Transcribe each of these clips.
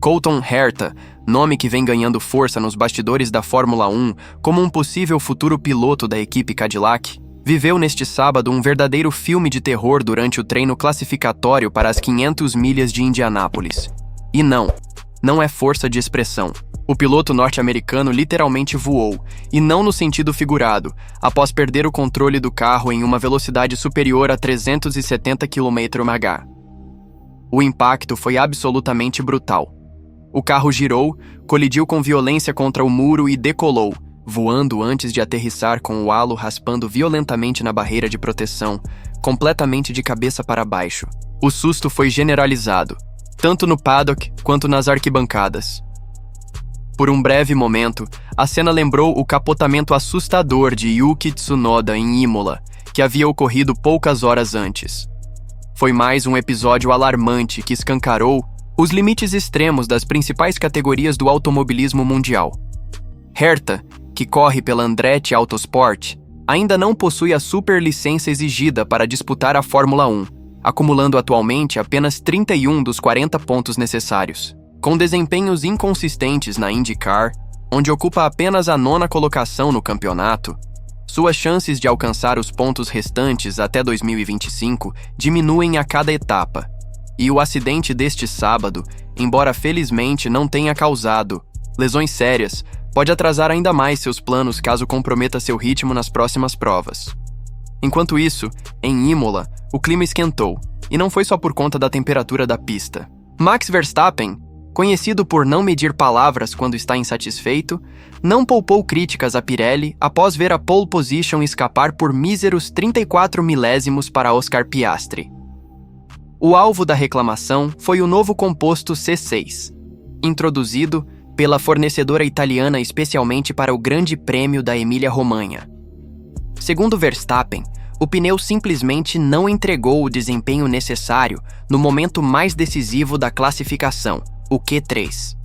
Colton Herta, nome que vem ganhando força nos bastidores da Fórmula 1 como um possível futuro piloto da equipe Cadillac, viveu neste sábado um verdadeiro filme de terror durante o treino classificatório para as 500 milhas de Indianápolis. E não é força de expressão. O piloto norte-americano literalmente voou, e não no sentido figurado, após perder o controle do carro em uma velocidade superior a 370 km/h. O impacto foi absolutamente brutal. O carro girou, colidiu com violência contra o muro e decolou, voando antes de aterrissar com o halo raspando violentamente na barreira de proteção, completamente de cabeça para baixo. O susto foi generalizado, tanto no paddock quanto nas arquibancadas. Por um breve momento, a cena lembrou o capotamento assustador de Yuki Tsunoda em Imola, que havia ocorrido poucas horas antes. Foi mais um episódio alarmante que escancarou os limites extremos das principais categorias do automobilismo mundial. Herta, que corre pela Andretti Autosport, ainda não possui a superlicença exigida para disputar a Fórmula 1, acumulando atualmente apenas 31 dos 40 pontos necessários. Com desempenhos inconsistentes na IndyCar, onde ocupa apenas a 9ª colocação no campeonato, suas chances de alcançar os pontos restantes até 2025 diminuem a cada etapa, e o acidente deste sábado, embora felizmente não tenha causado lesões sérias, pode atrasar ainda mais seus planos caso comprometa seu ritmo nas próximas provas. Enquanto isso, em Imola, o clima esquentou, e não foi só por conta da temperatura da pista. Max Verstappen, conhecido por não medir palavras quando está insatisfeito, não poupou críticas a Pirelli após ver a pole position escapar por míseros 34 milésimos para Oscar Piastri. O alvo da reclamação foi o novo composto C6, introduzido pela fornecedora italiana especialmente para o Grande Prêmio da Emília-Romanha. Segundo Verstappen, o pneu simplesmente não entregou o desempenho necessário no momento mais decisivo da classificação, o Q3.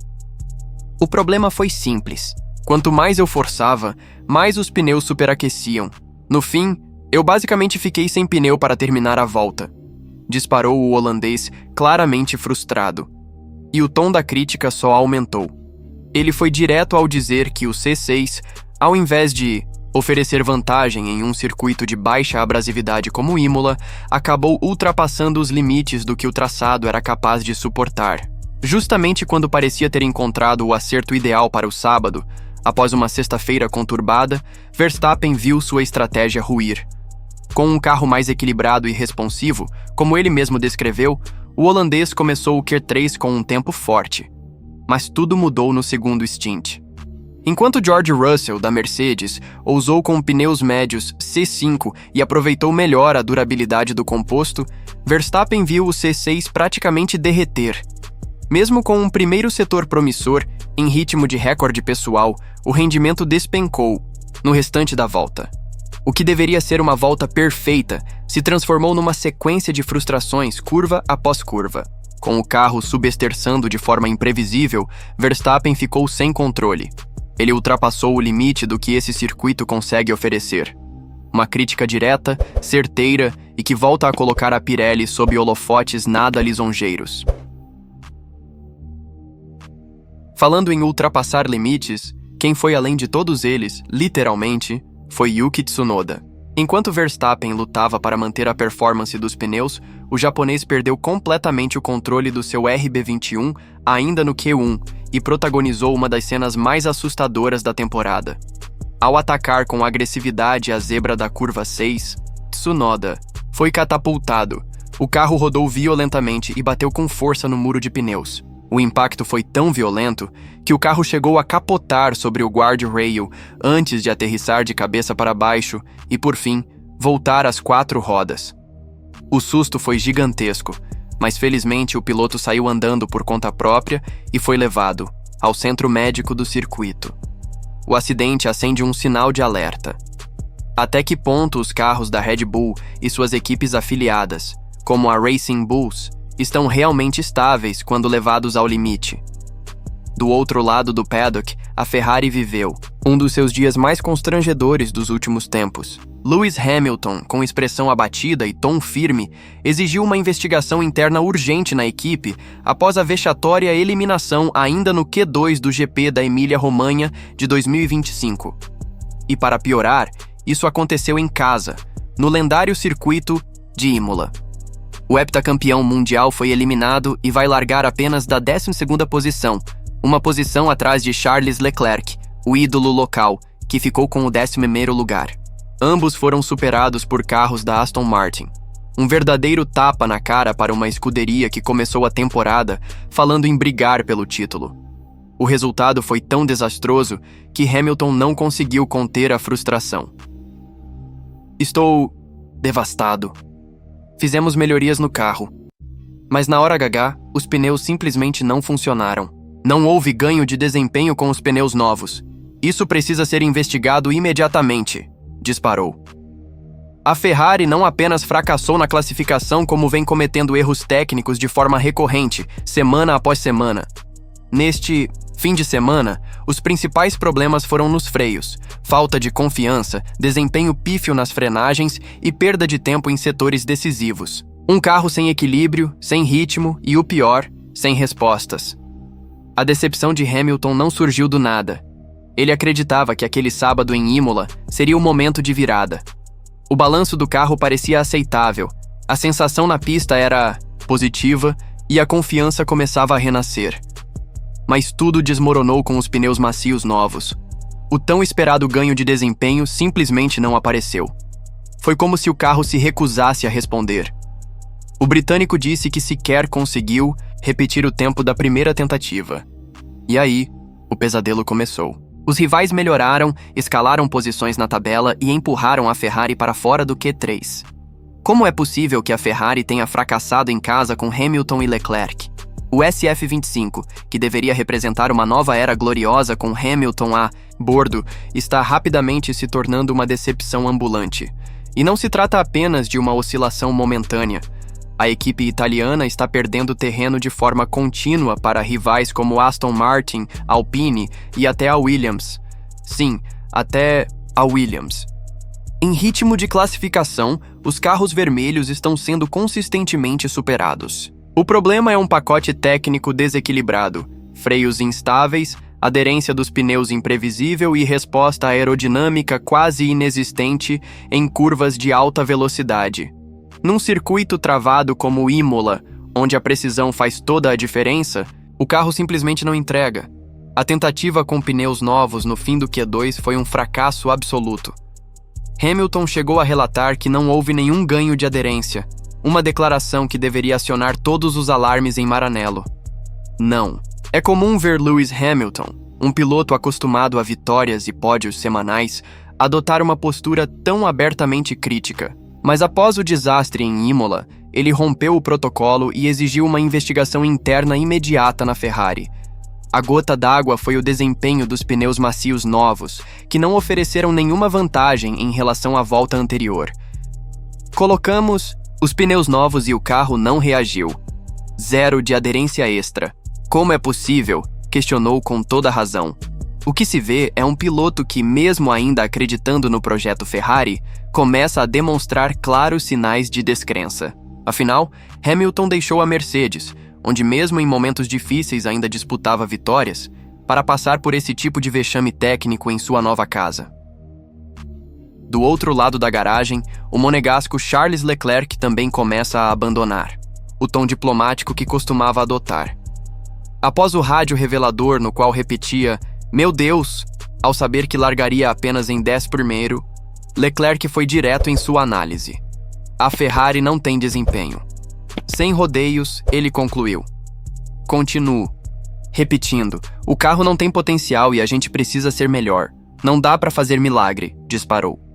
O problema foi simples. Quanto mais eu forçava, mais os pneus superaqueciam. No fim, eu basicamente fiquei sem pneu para terminar a volta, disparou o holandês, claramente frustrado. E o tom da crítica só aumentou. Ele foi direto ao dizer que o C6, ao invés de oferecer vantagem em um circuito de baixa abrasividade como Imola, acabou ultrapassando os limites do que o traçado era capaz de suportar. Justamente quando parecia ter encontrado o acerto ideal para o sábado, após uma sexta-feira conturbada, Verstappen viu sua estratégia ruir. Com um carro mais equilibrado e responsivo, como ele mesmo descreveu, o holandês começou o Q3 com um tempo forte. Mas tudo mudou no segundo stint. Enquanto George Russell, da Mercedes, ousou com pneus médios C5 e aproveitou melhor a durabilidade do composto, Verstappen viu o C6 praticamente derreter. Mesmo com um primeiro setor promissor, em ritmo de recorde pessoal, o rendimento despencou no restante da volta. O que deveria ser uma volta perfeita se transformou numa sequência de frustrações curva após curva. Com o carro subesterçando de forma imprevisível, Verstappen ficou sem controle. Ele ultrapassou o limite do que esse circuito consegue oferecer. Uma crítica direta, certeira e que volta a colocar a Pirelli sob holofotes nada lisonjeiros. Falando em ultrapassar limites, quem foi além de todos eles, literalmente, foi Yuki Tsunoda. Enquanto Verstappen lutava para manter a performance dos pneus, o japonês perdeu completamente o controle do seu RB21 ainda no Q1 e protagonizou uma das cenas mais assustadoras da temporada. Ao atacar com agressividade a zebra da curva 6, Tsunoda foi catapultado. O carro rodou violentamente e bateu com força no muro de pneus. O impacto foi tão violento que o carro chegou a capotar sobre o guardrail antes de aterrissar de cabeça para baixo e, por fim, voltar às 4 rodas. O susto foi gigantesco, mas felizmente o piloto saiu andando por conta própria e foi levado ao centro médico do circuito. O acidente acende um sinal de alerta. Até que ponto os carros da Red Bull e suas equipes afiliadas, como a Racing Bulls, estão realmente estáveis quando levados ao limite? Do outro lado do paddock, a Ferrari viveu um dos seus dias mais constrangedores dos últimos tempos. Lewis Hamilton, com expressão abatida e tom firme, exigiu uma investigação interna urgente na equipe após a vexatória eliminação ainda no Q2 do GP da Emília-Romanha de 2025. E para piorar, isso aconteceu em casa, no lendário circuito de Imola. O heptacampeão mundial foi eliminado e vai largar apenas da 12ª posição, uma posição atrás de Charles Leclerc, o ídolo local, que ficou com o 11º lugar. Ambos foram superados por carros da Aston Martin. Um verdadeiro tapa na cara para uma escuderia que começou a temporada falando em brigar pelo título. O resultado foi tão desastroso que Hamilton não conseguiu conter a frustração. Estou devastado. Fizemos melhorias no carro. Mas na hora H, os pneus simplesmente não funcionaram. Não houve ganho de desempenho com os pneus novos. Isso precisa ser investigado imediatamente, disparou. A Ferrari não apenas fracassou na classificação, como vem cometendo erros técnicos de forma recorrente, semana após semana. Neste fim de semana, os principais problemas foram nos freios, falta de confiança, desempenho pífio nas frenagens e perda de tempo em setores decisivos. Um carro sem equilíbrio, sem ritmo e, o pior, sem respostas. A decepção de Hamilton não surgiu do nada. Ele acreditava que aquele sábado em Imola seria o momento de virada. O balanço do carro parecia aceitável, a sensação na pista era positiva e a confiança começava a renascer. Mas tudo desmoronou com os pneus macios novos. O tão esperado ganho de desempenho simplesmente não apareceu. Foi como se o carro se recusasse a responder. O britânico disse que sequer conseguiu repetir o tempo da primeira tentativa. E aí, o pesadelo começou. Os rivais melhoraram, escalaram posições na tabela e empurraram a Ferrari para fora do Q3. Como é possível que a Ferrari tenha fracassado em casa com Hamilton e Leclerc? O SF25, que deveria representar uma nova era gloriosa com Hamilton a bordo, está rapidamente se tornando uma decepção ambulante. E não se trata apenas de uma oscilação momentânea. A equipe italiana está perdendo terreno de forma contínua para rivais como Aston Martin, Alpine e até a Williams. Sim, até a Williams. Em ritmo de classificação, os carros vermelhos estão sendo consistentemente superados. O problema é um pacote técnico desequilibrado, freios instáveis, aderência dos pneus imprevisível e resposta aerodinâmica quase inexistente em curvas de alta velocidade. Num circuito travado como Imola, onde a precisão faz toda a diferença, o carro simplesmente não entrega. A tentativa com pneus novos no fim do Q2 foi um fracasso absoluto. Hamilton chegou a relatar que não houve nenhum ganho de aderência, uma declaração que deveria acionar todos os alarmes em Maranello. Não. É comum ver Lewis Hamilton, um piloto acostumado a vitórias e pódios semanais, adotar uma postura tão abertamente crítica. Mas após o desastre em Imola, ele rompeu o protocolo e exigiu uma investigação interna imediata na Ferrari. A gota d'água foi o desempenho dos pneus macios novos, que não ofereceram nenhuma vantagem em relação à volta anterior. Colocamos os pneus novos e o carro não reagiu. 0 de aderência extra. Como é possível? Questionou com toda razão. O que se vê é um piloto que, mesmo ainda acreditando no projeto Ferrari, começa a demonstrar claros sinais de descrença. Afinal, Hamilton deixou a Mercedes, onde mesmo em momentos difíceis ainda disputava vitórias, para passar por esse tipo de vexame técnico em sua nova casa. Do outro lado da garagem, o monegasco Charles Leclerc também começa a abandonar o tom diplomático que costumava adotar. Após o rádio revelador no qual repetia "Meu Deus", ao saber que largaria apenas em 11º, Leclerc foi direto em sua análise. A Ferrari não tem desempenho. Sem rodeios, ele concluiu. Continuo. Repetindo, o carro não tem potencial e a gente precisa ser melhor. Não dá para fazer milagre, disparou.